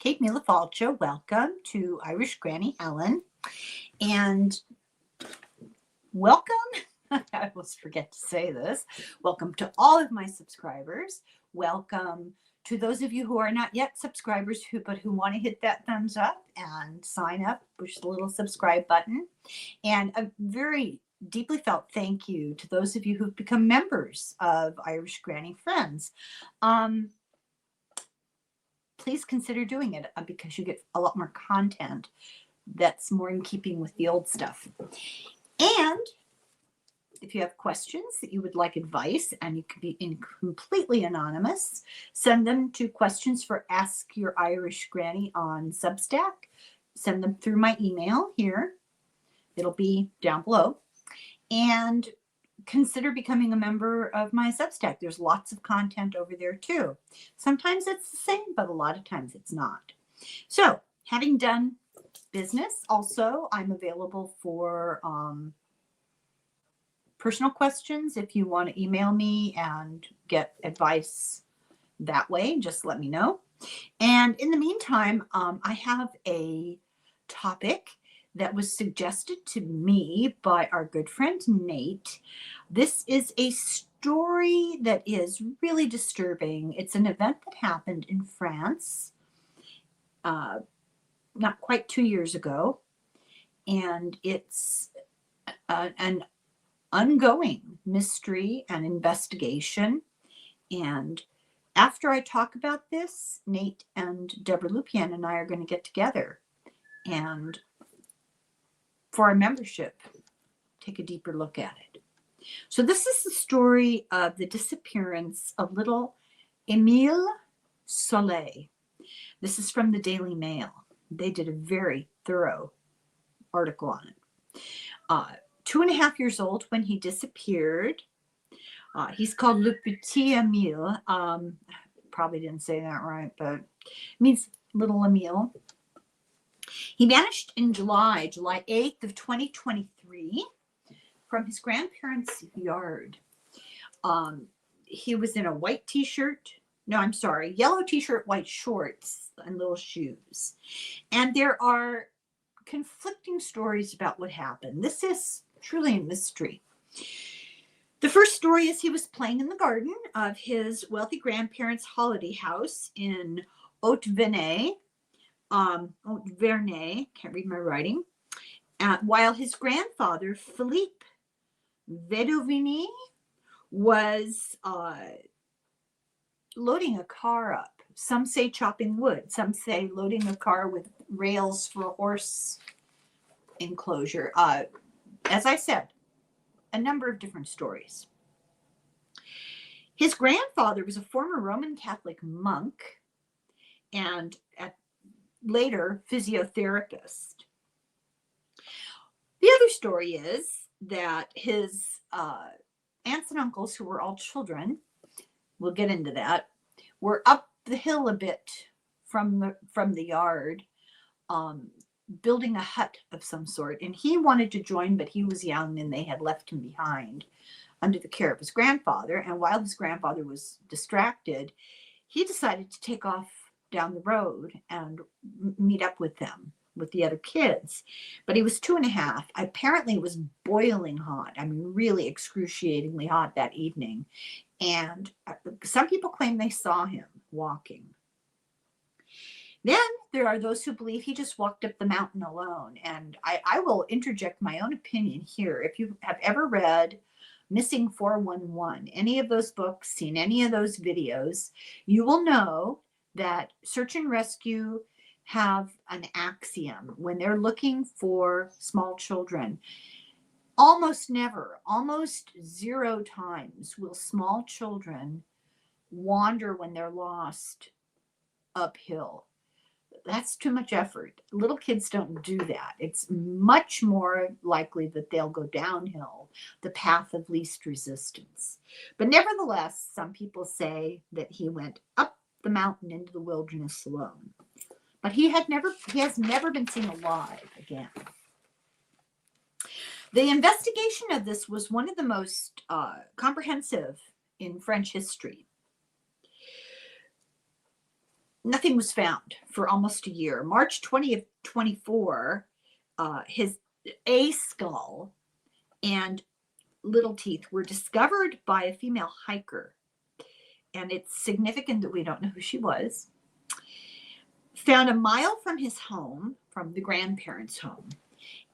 Kate Milafalcho. Welcome to Irish Granny Helen. And welcome, I almost forget to say this, welcome to all of my subscribers. Welcome to those of you who are not yet subscribers, but who want to hit that thumbs up and sign up, push the little subscribe button. And a very deeply felt thank you to those of you who've become members of Irish Granny Friends. Please consider doing it because you get a lot more content that's more in keeping with the old stuff. And if you have questions that you would like advice, and you can be completely anonymous, send them to questions for Ask Your Irish Granny on Substack. Send them through my email here. It'll be down below. And consider becoming a member of my Substack. There's lots of content over there too. Sometimes it's the same, but a lot of times it's not. So having done business, also, I'm available for personal questions. If you want to email me and get advice that way, just let me know. And in the meantime, I have a topic that was suggested to me by our good friend Nate. This is a story that is really disturbing. It's an event that happened in France not quite 2 years ago, and it's an ongoing mystery and investigation. And after I talk about this, Nate and Deborah Lupien and I are going to get together and for our membership, take a deeper look at it. So this is the story of the disappearance of little Emile Soleil. This is from the Daily Mail. They did a very thorough article on it. 2.5 years old when he disappeared. He's called Le Petit Emile. Probably didn't say that right, but it means little Emile. He vanished in July 8th of 2023 from his grandparents' yard. He was in a white t-shirt. No, I'm sorry, yellow t-shirt, white shorts, and little shoes. And there are conflicting stories about what happened. This is truly a mystery. The first story is he was playing in the garden of his wealthy grandparents' holiday house in Haute-Vernay, can't read my writing, while his grandfather, Philippe Vedovini, was loading a car up. Some say chopping wood. Some say loading a car with rails for a horse enclosure. As I said, a number of different stories. His grandfather was a former Roman Catholic monk and later physiotherapist. The other story is that his aunts and uncles, who were all children, we'll get into that, were up the hill a bit from the yard, building a hut of some sort. And he wanted to join, but he was young and they had left him behind under the care of his grandfather. And while his grandfather was distracted, he decided to take off down the road and meet up with them, with the other kids. But he was 2.5. Apparently it was boiling hot. I mean, really excruciatingly hot that evening. And some people claim they saw him walking. Then there are those who believe he just walked up the mountain alone. And I will interject my own opinion here. If you have ever read Missing 411, any of those books, seen any of those videos, you will know that search and rescue have an axiom when they're looking for small children. Almost never, almost 0 times will small children wander when they're lost uphill. That's too much effort. Little kids don't do that. It's much more likely that they'll go downhill, the path of least resistance. But nevertheless, some people say that he went up the mountain into the wilderness alone. But he has never been seen alive again. The investigation of this was one of the most comprehensive in French history. nothing was found for almost a year. March 20th, 24, his a skull and little teeth were discovered by a female hiker. And it's significant that we don't know who she was. Found a mile from his home, from the grandparents' home.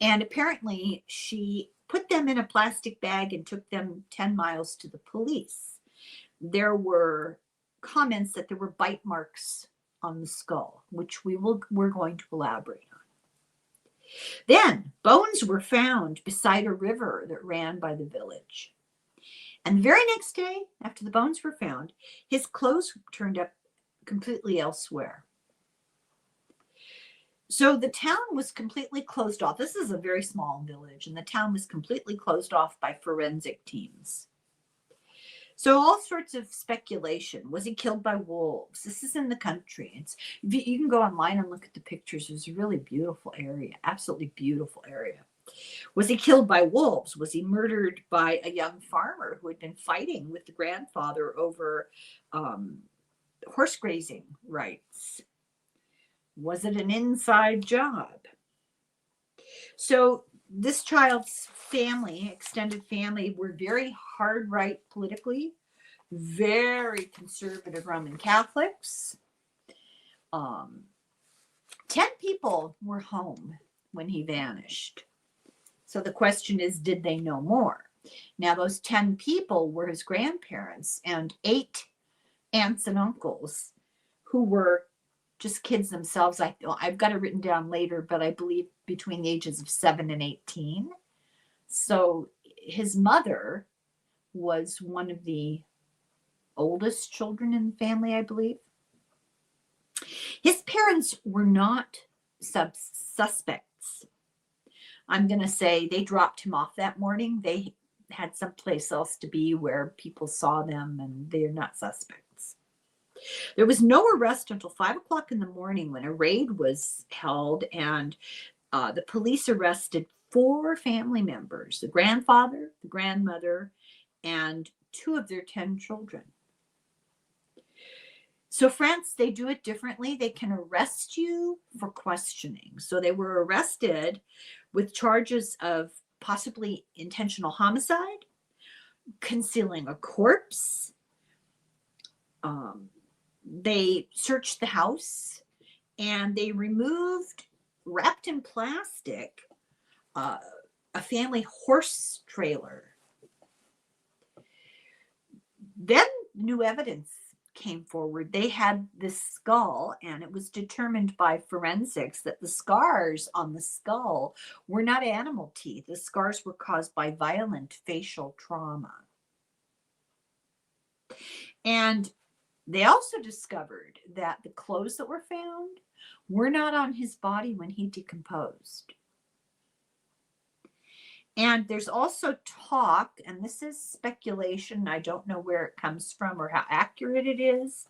And apparently she put them in a plastic bag and took them 10 miles to the police. There were comments that there were bite marks on the skull, which we're going to elaborate on. Then bones were found beside a river that ran by the village. And the very next day, after the bones were found, his clothes turned up completely elsewhere. So the town was completely closed off. This is a very small village, and the town was completely closed off by forensic teams. So all sorts of speculation. Was he killed by wolves? This is in the country. You can go online and look at the pictures. It was a really beautiful area, absolutely beautiful area. Was he killed by wolves? Was he murdered by a young farmer who had been fighting with the grandfather over horse grazing rights? Was it an inside job? So this child's family, extended family, were very hard right politically, very conservative Roman Catholics. 10 people were home when he vanished. So the question is, did they know more? Now, those 10 people were his grandparents and 8 aunts and uncles who were just kids themselves. I've got it written down later, but I believe between the ages of 7 and 18. So his mother was one of the oldest children in the family, I believe. His parents were not suspects. I'm going to say they dropped him off that morning. They had someplace else to be where people saw them, and they're not suspects. There was no arrest until 5 o'clock in the morning when a raid was held, and the police arrested 4 family members, the grandfather, the grandmother, and 2 of their 10 children. So France, they do it differently. They can arrest you for questioning. So they were arrested with charges of possibly intentional homicide, concealing a corpse. They searched the house and they removed, wrapped in plastic, a family horse trailer. Then new evidence came forward. They had this skull, and it was determined by forensics that the scars on the skull were not animal teeth. The scars were caused by violent facial trauma. And they also discovered that the clothes that were found were not on his body when he decomposed. And there's also talk, and this is speculation, I don't know where it comes from or how accurate it is.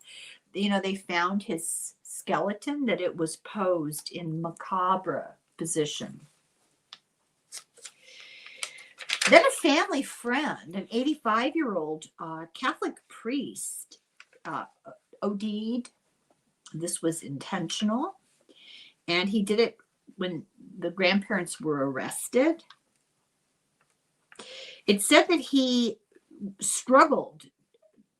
You know, they found his skeleton, that it was posed in macabre position. Then a family friend, an 85-year-old Catholic priest, OD'd. This was intentional. And he did it when the grandparents were arrested. It said that he struggled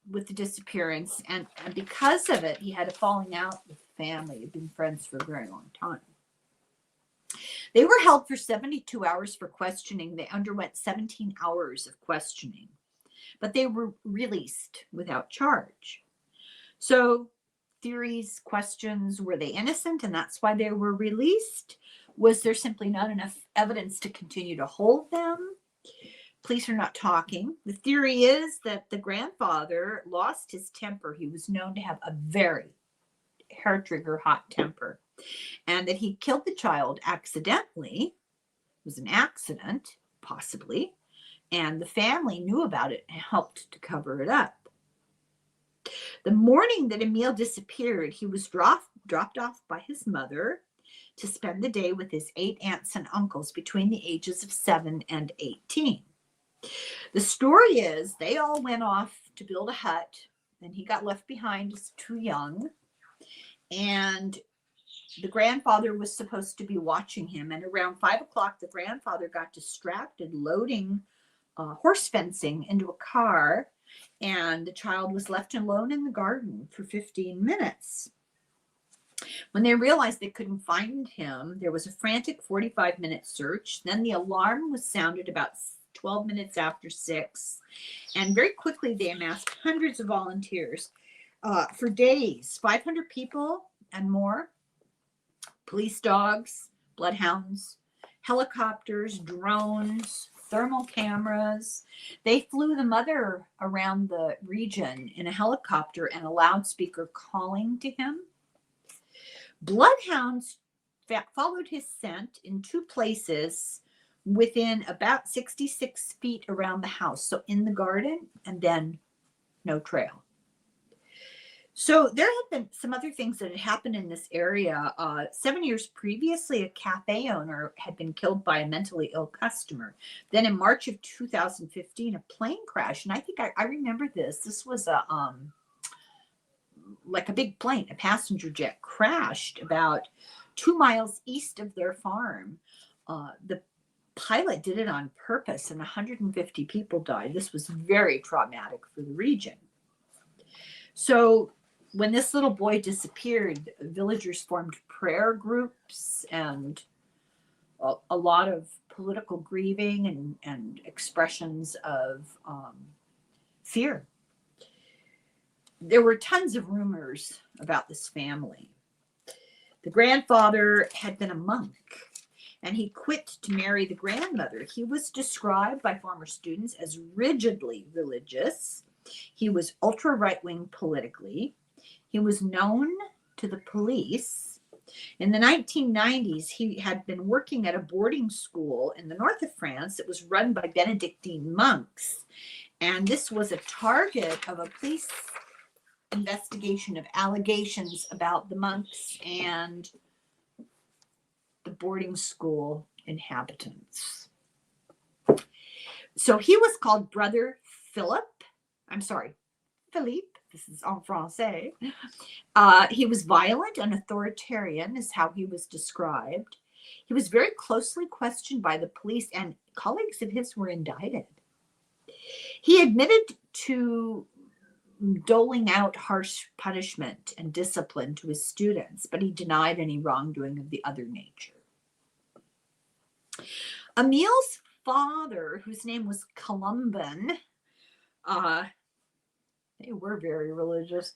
with the disappearance, and because of it, he had a falling out with the family. They'd been friends for a very long time. They were held for 72 hours for questioning. They underwent 17 hours of questioning, but they were released without charge. So theories, questions, were they innocent and that's why they were released? Was there simply not enough evidence to continue to hold them? Police are not talking. The theory is that the grandfather lost his temper. He was known to have a very hair-trigger hot temper, and that he killed the child accidentally. It was an accident, possibly, and the family knew about it and helped to cover it up. The morning that Emile disappeared, he was dropped off by his mother to spend the day with his 8 aunts and uncles between the ages of 7 and 18. The story is they all went off to build a hut, and he got left behind as too young. and the grandfather was supposed to be watching him. And around 5 o'clock, the grandfather got distracted loading horse fencing into a car, and the child was left alone in the garden for 15 minutes. When they realized they couldn't find him, there was a frantic 45-minute search. Then the alarm was sounded about 12 minutes after 6. And very quickly, they amassed hundreds of volunteers. For days, 500 people and more, police dogs, bloodhounds, helicopters, drones, thermal cameras. They flew the mother around the region in a helicopter and a loudspeaker calling to him. Bloodhounds followed his scent in 2 places within about 66 feet around the house. So in the garden, and then no trail. So there had been some other things that had happened in this area. 7 years previously, a cafe owner had been killed by a mentally ill customer. Then in March of 2015, a plane crashed. And I think I remember this. This was like a big plane, a passenger jet crashed about 2 miles east of their farm. The pilot did it on purpose, and 150 people died. This was very traumatic for the region. So when this little boy disappeared, villagers formed prayer groups and a lot of political grieving and expressions of fear. There were tons of rumors about this family. The grandfather had been a monk, and he quit to marry the grandmother. He was described by former students as rigidly religious. He was ultra right-wing politically. He was known to the police. In the 1990s, he had been working at a boarding school in the north of France that was run by Benedictine monks. And this was a target of a police investigation of allegations about the monks and the boarding school inhabitants. So he was called Brother Philippe. Philippe. This is en français. He was violent and authoritarian, is how he was described. He was very closely questioned by the police, and colleagues of his were indicted. He admitted to doling out harsh punishment and discipline to his students, but he denied any wrongdoing of the other nature. Emile's father, whose name was Colomban, they were very religious,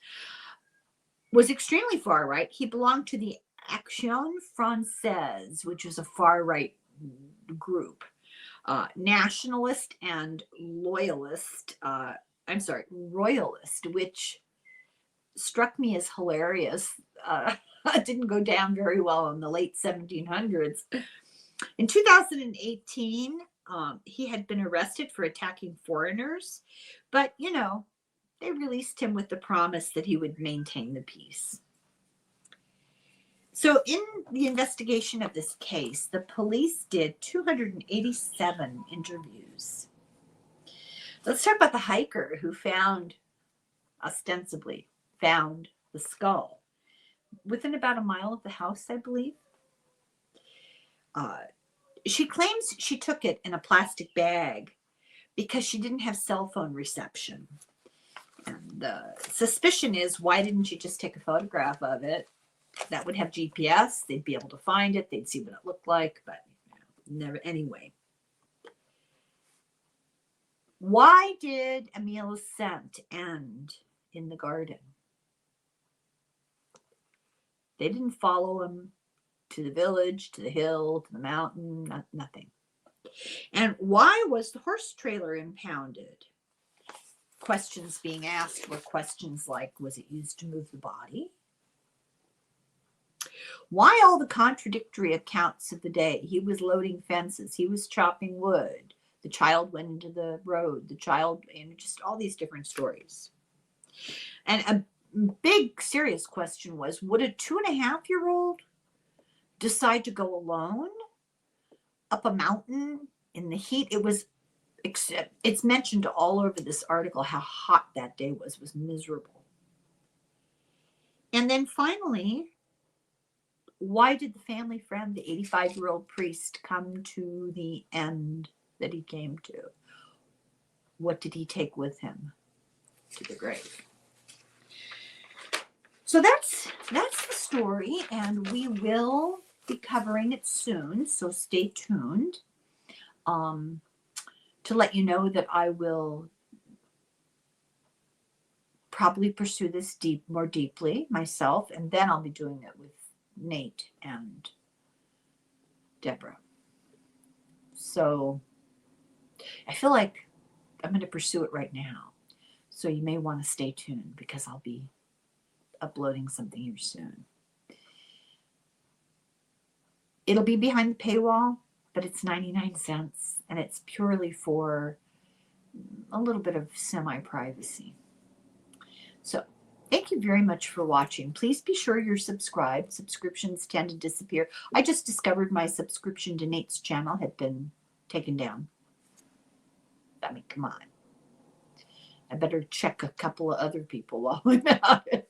was extremely far right. He belonged to the Action Française, which was a far right group, nationalist and royalist, which struck me as hilarious. It didn't go down very well in the late 1700s. In 2018, he had been arrested for attacking foreigners, but, they released him with the promise that he would maintain the peace. So in the investigation of this case, the police did 287 interviews. Let's talk about the hiker who ostensibly found the skull within about a mile of the house, I believe. She claims she took it in a plastic bag because she didn't have cell phone reception. And the suspicion is, why didn't you just take a photograph of it? That would have GPS. They'd be able to find it. They'd see what it looked like, but never. Anyway. Why did Emile's scent end in the garden? They didn't follow him to the village, to the hill, to the mountain, nothing. And why was the horse trailer impounded? Questions being asked were questions like, was it used to move the body? Why all the contradictory accounts of the day? He was loading fences. He was chopping wood. The child went into the road. The child, just all these different stories. And a big, serious question was, would a 2.5-year-old decide to go alone up a mountain in the heat? It's mentioned all over this article how hot that day was miserable. And then finally, why did the family friend, the 85-year-old priest, come to the end that he came to? What did he take with him to the grave? So that's the story, and we will be covering it soon, so stay tuned. To let you know that I will probably pursue this more deeply myself, and then I'll be doing it with Nate and Deborah. So I feel like I'm going to pursue it right now. So you may want to stay tuned because I'll be uploading something here soon. It'll be behind the paywall, but it's 99 cents, and it's purely for a little bit of semi-privacy. So thank you very much for watching. Please be sure you're subscribed. Subscriptions tend to disappear. I just discovered my subscription to Nate's channel had been taken down. I mean, come on. I better check a couple of other people while I'm at it.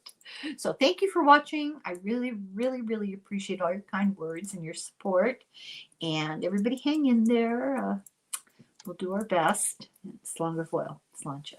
So thank you for watching. I really, really, really appreciate all your kind words and your support. And everybody hang in there. We'll do our best. It's long as well. Sláinte.